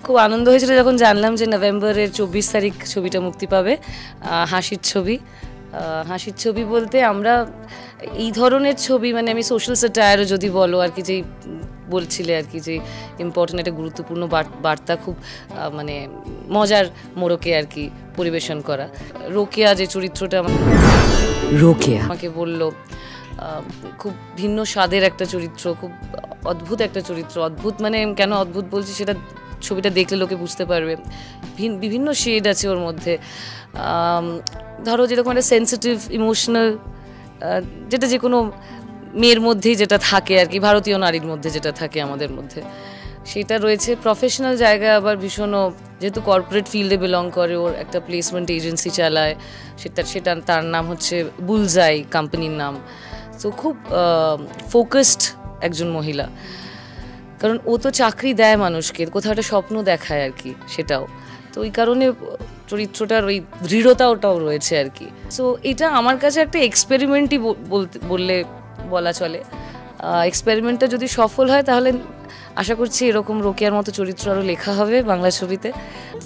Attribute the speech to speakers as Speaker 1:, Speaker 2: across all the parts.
Speaker 1: খুব আনন্দ হয়েছিল যখন জানলাম যে নভেম্বরের 24 তারিখ ছবিটা মুক্তি পাবে। হাসির ছবি। হাসির ছবি বলতে আমরা এই ধরনের ছবি, মানে আমি সোশ্যাল স্যাটায়ারও যদি বলো আর কি, যে বলছিলে আর কি, যে ইম্পর্টেন্ট একটা গুরুত্বপূর্ণ বার্তা খুব মানে মজার মোড়কে আর কি পরিবেশন করা। রোকেয়া যে চরিত্রটা আমাকে বললো, খুব ভিন্ন স্বাদের একটা চরিত্র, খুব অদ্ভুত একটা চরিত্র। অদ্ভুত মানে কেন অদ্ভুত বলছি সেটা ছবিটা দেখলে লোকে বুঝতে পারবে। বিভিন্ন শেড আছে ওর মধ্যে। ধরো যেরকম একটা সেন্সিটিভ ইমোশনাল, যেটা যে কোনো মেয়ের মধ্যেই যেটা থাকে আর কি, ভারতীয় নারীর মধ্যে যেটা থাকে আমাদের মধ্যে, সেটা রয়েছে। প্রফেশনাল জায়গায় আবার ভীষণও, যেহেতু কর্পোরেট ফিল্ডে বিলং করে, ওর একটা প্লেসমেন্ট এজেন্সি চালায়, সেটা তার নাম হচ্ছে বুলজাই কোম্পানির নাম। তো খুব ফোকাসড একজন মহিলা, কারণ ও তো চাকরি দেয় মানুষকে, কোথাও একটা স্বপ্ন দেখায় আর কি, সেটাও তো ওই কারণে চরিত্রটার ওই দৃঢ়তা ওটাও রয়েছে আর কি। সো এটা আমার কাছে একটা এক্সপেরিমেন্টই বলা চলে। এক্সপেরিমেন্টটা যদি সফল হয় তাহলে আশা করছি এরকম রোকেয়ার মতো চরিত্র আরও লেখা হবে বাংলা ছবিতে।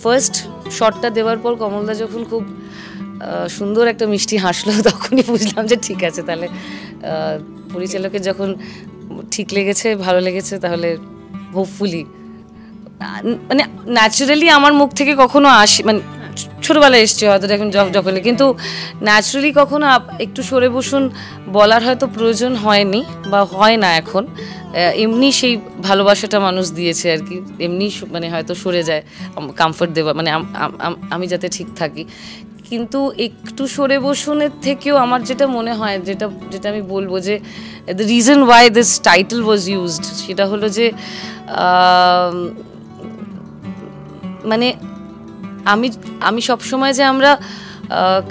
Speaker 1: ফার্স্ট শটটা দেওয়ার পর কমলদা যখন খুব সুন্দর একটা মিষ্টি হাসলো, তখনই বুঝলাম যে ঠিক আছে, তাহলে পরিচালকের যখন ঠিক লেগেছে, ভালো লেগেছে, তাহলে হোপফুলি, মানে ন্যাচারালি আমার মুখ থেকে কখনো মানে ছোটবেলায় এসছে হয়তো যখন, কিন্তু ন্যাচারালি কখনো একটু সরে বসুন বলার হয়তো প্রয়োজন হয়নি বা হয় না এখন। এমনি সেই ভালোবাসাটা মানুষ দিয়েছে আর কি, এমনি মানে হয়তো সরে যায় কমফর্ট দেওয়া, মানে আমি যাতে ঠিক থাকি। কিন্তু একটু সরে বসুনের থেকেও আমার যেটা মনে হয়, যেটা আমি বলবো যে the reason why this title was used, সেটা হলো যে মানে আমি সবসময় যে আমরা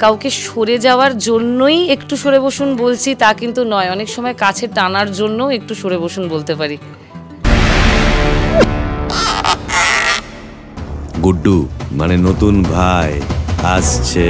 Speaker 1: কাউকে সরে যাওয়ার জন্যই একটু সরে বসুন বলছি তা কিন্তু নয়, অনেক সময় কাছে টানার জন্য একটু সরে বসুন বলতে পারি।
Speaker 2: গুড্ডু মানে নতুন ভাই আসছে।